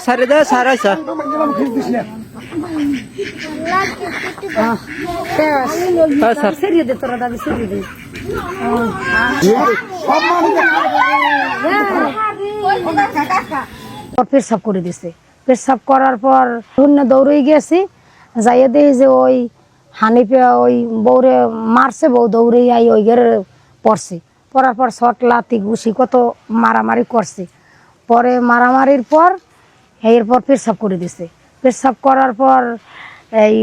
সারি দে সারাইছা পেশাব করে দিছে। পেশাব করার পর শূন্য দৌড়ে গেছি, যাইয়ে দেখি যে ওই হানিফে ওই বউরে মারছে, বউ দৌড়ে আই ওই ঘরে পড়ছে। পড়ার পর শট লাতি ঘুষি কত মারামারি করছে। পরে মারামারির পর এরপর পেশাব করে দিছে। পেশাব করার পর এই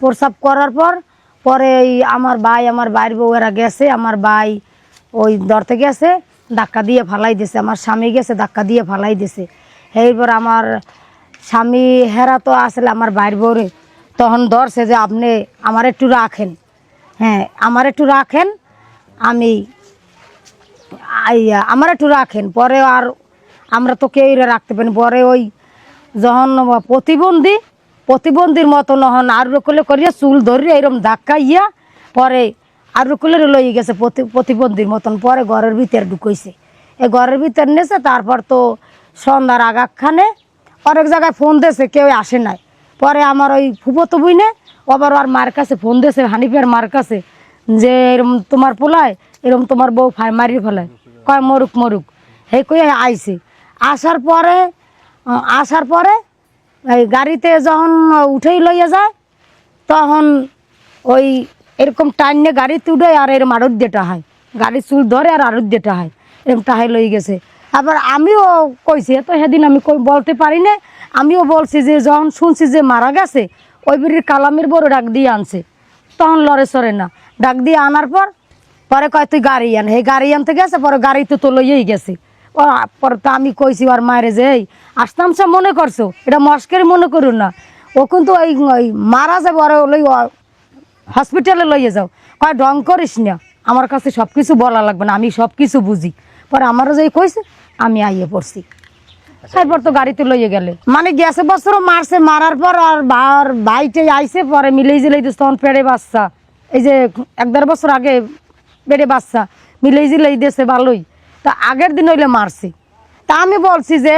প্রসাব করার পর পরে এই আমার ভাইয়ের বউয়েরা গেছে, আমার ভাই ওই ধরতে গেছে, ধাক্কা দিয়ে ফালাই দিছে। আমার স্বামী গেছে, ধাক্কা দিয়ে ফালাই দিছে। এইবার আমার স্বামী হেরা তো আসলে আমার ভাইয়ের বউরে তখন ধরছে যে আপনি আমার একটু রাখেন, হ্যাঁ আমার একটু রাখেন, আমার একটু রাখেন। পরে আর আমরা তো কেউ রাখতে পারি। পরে ওই যখন প্রতিবন্ধীর মতো নহন আর রকলে করিয়া চুল ধরিয়া এরকম ধাক্কা ইয়া পরে আর রকলে লইয়ে গেছে প্রতিবন্ধীর মতন। পরে ঘরের ভিতরে ঢুকাইছে, এই ঘরের ভিতর নিয়েছে। তারপর তো সন্ধ্যার আগাখানে অনেক জায়গায় ফোন দিয়েছে, কেউ আসে নাই। পরে আমার ওই ফুফতো বুইনে আবার আর মার কাছে ফোন দিয়েছে, হানিফের মার কাছে, যে এরম তোমার পোলায় এরম তোমার বউ মারিয়ে ফেলায়, কয় মরুক মরুক। সেই কই আইছে। আসার পরে এই গাড়িতে যখন উঠেই লইয়া যায় তখন ওই এরকম টাইনে গাড়িতে উঠে আর এরম আড়ত দিয়েটা হয়, গাড়ির চুল ধরে আর আড়ত দিয়েটা হয়, এরকম টাহাই লই গেছে। আবার আমিও কইছি, তো সেদিন আমি বলতে পারি না, আমিও বলছি যে যখন শুনছি যে মারা গেছে ওই বিড়ির কালামের বড় ডাক দিয়ে আনছে, তখন লড়ে সরে না। ডাক দিয়ে আনার পরে কয় তুই গাড়ি আন, এই গাড়ি আনতে গেছে। পরে গাড়িতে তো লইয়েই গেছে। পরে তো আমি কইছি আর মায়ের যে এই আসতামসা মনে করছো, এটা মস্কের মনে করুন না, ও কিন্তু ওই মারা যাবে, ওরা লই হসপিটালে লইয়ে যাও। কয় ঢং করিস না, আমার কাছে সব কিছু বলা লাগবে না, আমি সব কিছু বুঝি। পরে আমারও যে কইছে আমি আইয়ে পড়ছি। তারপর তো গাড়িতে লইয়ে গেলে মানে গেছে বছরও মারছে। মারার পর আর ভাইটাই আইসে, পরে মিলেই জিলেই দিস তখন পেড়ে বাচ্চা, এই যে 1-1.5 বছর আগে পেড়ে বাচ্চা মিলেই জিলেই দিয়েছে ভালোই। তা আগের দিন হইলে মারছি। তা আমি বলছি যে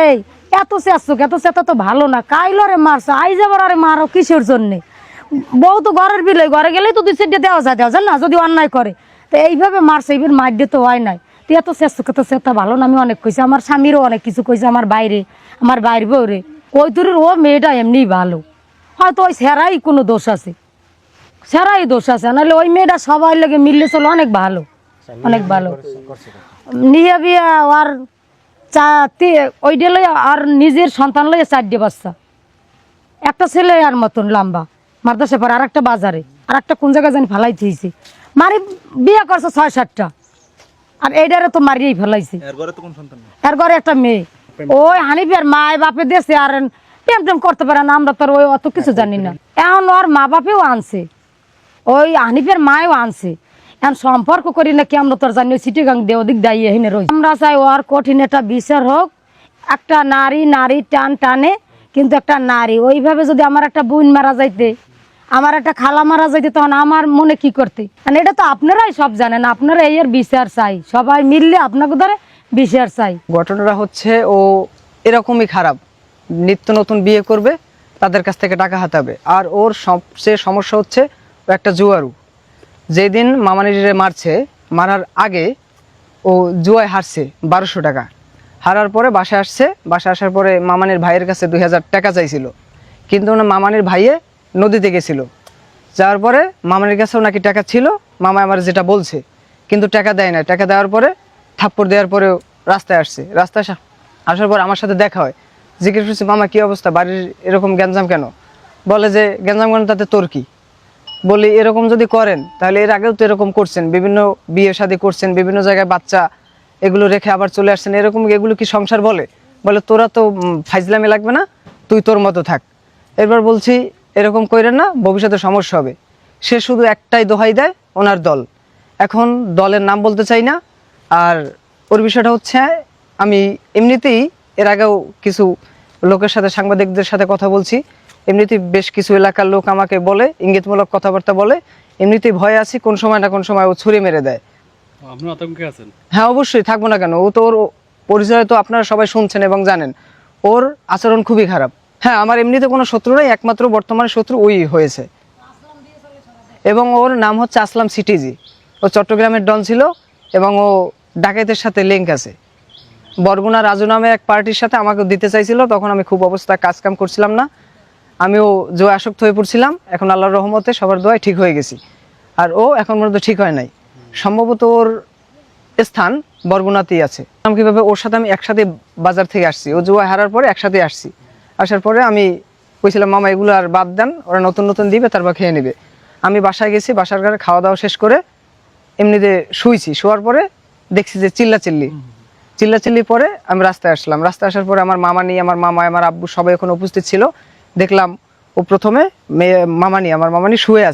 এত চেঁচা তো ভালো না, কাইলরে মারছে, আই যাবার আরে মারো কিসের জন্যে? বউ তো ঘরের বিলে, ঘরে গেলেই তো 2-4 দেওয়া যায় না যদি অন্যায় করে। তো এইভাবে মারছে, এইবার মার দিয়ে তো হয় নাই। তুই এত চেঁচা ভালো না, আমি অনেক কইছি, আমার স্বামীরও অনেক কিছু কইছে, আমার বাইরে বউরে ওই দূরের ও মেয়েটা এমনি ভালো, হয়তো ওই সেরাই কোনো দোষ আছে, নাহলে ওই মেয়েটা সবাই লেগে মিললে চলো অনেক ভালো, অনেক ভালো। নিয়ে বিয়া আর ওইটা লই আর নিজের সন্তান লইয়া 4 বাচ্চা, একটা ছেলে আর মতন লম্বা, মাদ্রাসা পর আর একটা বাজারে, আর একটা কোন জায়গায় জানি ফেলাই দিয়েছি। মারি বিয়ে করছে 6-7টা, আর এইটারে তো মারিয়েই ফেলাইছে। এর ঘরে একটা মেয়ে, ওই হানিফের মায় বাপে দেশে আর প্রেম করতে পারে না, আমরা তো ওই অত কিছু জানি না। এখন ওর মা বাপেও আনছে, ওই হানিফের মায়ও আনছে, এখন সম্পর্ক করি না কি আমরা তোর জানি, সিটিগাং দিয়ে ওদিক দাঁড়িয়ে এখানে রয়েছে। আমরা চাই ওর কঠিন একটা বিচার হোক। একটা নারী টানে, কিন্তু একটা নারী ওইভাবে যদি আমার একটা বোন মারা যাইতে, আমার একটা খালা মারা যাইতে, তখন আমার মনে কি করতে? মানে এটা তো আপনারাই সব জানেন, আপনারা এর বিচার চাই, সবাই মিললে আপনাকে ধরে বিচার চাই। ঘটনাটা হচ্ছে ও এরকমই খারাপ, নিত্য নতুন বিয়ে করবে, তাদের কাছ থেকে টাকা হাতাবে। আর ওর সবচেয়ে সমস্যা হচ্ছে ও একটা জুয়ারু। যেদিন মামানিরে মারার আগে ও জুয়ায় হারছে 1200 টাকা। হারার পরে বাসায় আসার পরে মামানির ভাইয়ের কাছে 2000 টাকা চাইছিল, কিন্তু মামানির ভাইয়ে নদীতে গেছিল। যাওয়ার পরে মামানির কাছেও নাকি টাকা ছিল, মামা আমার যেটা বলছে, কিন্তু টাকা দেয় না। টাকা দেওয়ার পরে থাপ্পড় দেওয়ার পরেও রাস্তায় আসার পর আমার সাথে দেখা হয়। জিজ্ঞেস করছি, মামা কি অবস্থা, বাড়ির এরকম গ্যাঞ্জাম কেন? বলে যে গ্যাঞ্জাম কেন, তাতে তোর কি? বলি এরকম যদি করেন তাহলে এর আগেও তো এরকম করছেন, বিভিন্ন বিয়ে শাদী করছেন, বিভিন্ন জায়গায় বাচ্চা এগুলো রেখে আবার চলে আসছেন, এগুলো কি সংসার বলে? বলে তোরা তো ফাইজলামি লাগবে না, তুই তোর মতো থাক। এরপর বলছি এরকম কইরেন না, ভবিষ্যতে সমস্যা হবে। সে শুধু একটাই দোহাই দেয়, ওনার দল। এখন দলের নাম বলতে চাই না। আর ওর বিষয়টা হচ্ছে, আমি এমনিতেই এর আগেও কিছু লোকের সাথে, সাংবাদিকদের সাথে কথা বলছি, এমনিতেই বেশ কিছু এলাকার লোক আমাকে বলে, ইঙ্গিতমূলক কথাবার্তা বলে, এমনিতেই ভয় আছি, কোন সময় না কোন সময় ও ছুরি মেরে দেয়। আপনি আতঙ্কে আছেন? হ্যাঁ অবশ্যই, থাকবো না কেন? ও তো ওর পরিচয় তো আপনারা সবাই শুনছেন এবং জানেন। ও ওর আচরণ খুবই খারাপ। হ্যাঁ, আমার এমনিতে কোনো শত্রু নেই, একমাত্র বর্তমানে শত্রু ওই হয়েছে। এবং ওর নাম হচ্ছে আসলাম সিটিজি। ও চট্টগ্রামের ডন ছিল এবং ও ডাকাতের সাথে লিঙ্ক আছে। বরগুনা রাজু নামে এক পার্টির সাথে আমাকে দিতে চাইছিল, তখন আমি খুব অবস্থা কাজকাম করছিলাম না, আমিও জুয়া আসক্ত হয়ে পড়ছিলাম। এখন আল্লাহর রহমতে সবার দোয়ায় ঠিক হয়ে গেছি। আর ও এখন পর্যন্ত ঠিক হয় নাই, সম্ভবত ওর স্থান বরগুনাতেই আছে। আমি কীভাবে, ওর সাথে আমি একসাথে বাজার থেকে আসছি, ও জুয়া হারার পরে একসাথে আসছি। আসার পরে আমি কইছিলাম মামা এগুলো আর বাদ দেন, ওরা নতুন নতুন দিবে তারপর খেয়ে নেবে। আমি বাসায় গেছি, বাসার ঘরে খাওয়া দাওয়া শেষ করে এমনিতে শুইছি। শোয়ার পরে দেখছি যে চিল্লাচিল্লি পরে আমি রাস্তায় আসলাম। রাস্তায় আসার পরে আমার মামা নিয়ে, আমার মামা, আমার আব্বু সবাই এখন উপস্থিত ছিল। দেখলাম ও প্রথমে আমার মামানি শুয়ে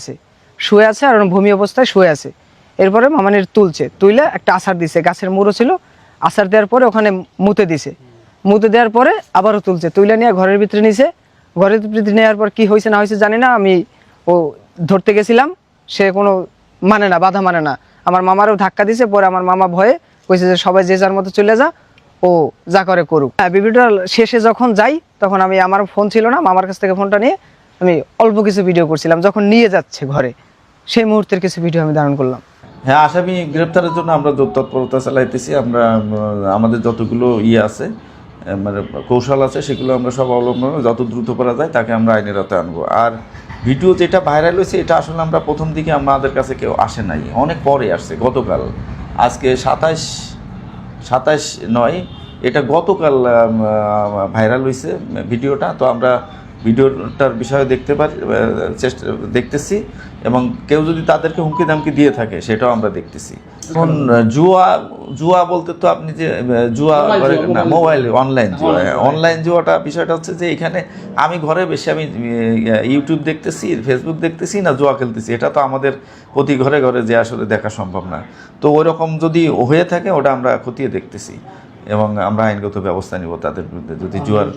আছে আর ভূমি অবস্থায় শুয়ে আছে। এরপরে মামানির তুলে একটা আছাড় দিছে, গাছের মুড়ো ছিল, আছাড় দেওয়ার পরে ওখানে মুতে দেওয়ার পরে আবারও তুলে নিয়ে ঘরের ভিতরে নিছে। ঘরের ভিতরে নেওয়ার পর কি হয়েছে না হয়েছে জানি না, আমি ও ধরতে গেছিলাম, সে কোনো বাধা মানে না। আমার মামারও ধাক্কা দিছে, পরে আমার মামা ভয়ে কইছে যে সবাই যে যার মতো চলে যা, ও যা করে করুক। ভিডিওটা শেষে যখন যাই তখন আমার ফোন ছিল না, মামার কাছ থেকে ফোনটা নিয়ে আমি অল্প কিছু ভিডিও করছিলাম। যখন নিয়ে যাচ্ছে ঘরে, সেই মুহূর্তের কিছু ভিডিও আমি ধারণ করলাম। হ্যাঁ, আসামি গ্রেপ্তারের জন্য আমরা তৎপরতা চালাইতেছি। আমরা আমাদের যতগুলো আছে মানে কৌশল আছে, সেগুলো আমরা সব অবলম্বন যত দ্রুত করা যায় তাকে আমরা আইনের আওতায় আনবো। আর ভিডিও যেটা ভাইরাল হয়েছে, এটা আসলে আমরা প্রথম দিকে আমাদের কাছে কেউ আসে নাই, অনেক পরে আসছে। গতকাল, আজকে 27 নয়, এটা গতকাল ভাইরাল হয়েছে ভিডিওটা। তো আমরা ভিডিওটার বিষয়ে দেখতেছি এবং কেউ যদি তাদেরকে হুমকি দামকি দিয়ে থাকে সেটাও আমরা দেখতেছি। এখন জুয়া বলতে তো আপনি যে জুয়া না, মোবাইল অনলাইন জুয়াটা বিষয়টা হচ্ছে যে এখানে আমি ঘরে বেশি আমি ইউটিউব দেখতেছি, ফেসবুক দেখতেছি না জুয়া খেলতেছি, এটা তো আমাদের প্রতি ঘরে ঘরে যে আসলে দেখা সম্ভব না। তো ওইরকম যদি হয়ে থাকে ওটা আমরা খতিয়ে দেখতেছি এবং আমরা আইনগত ব্যবস্থা নিব তাদের বিরুদ্ধে যদি জুয়ার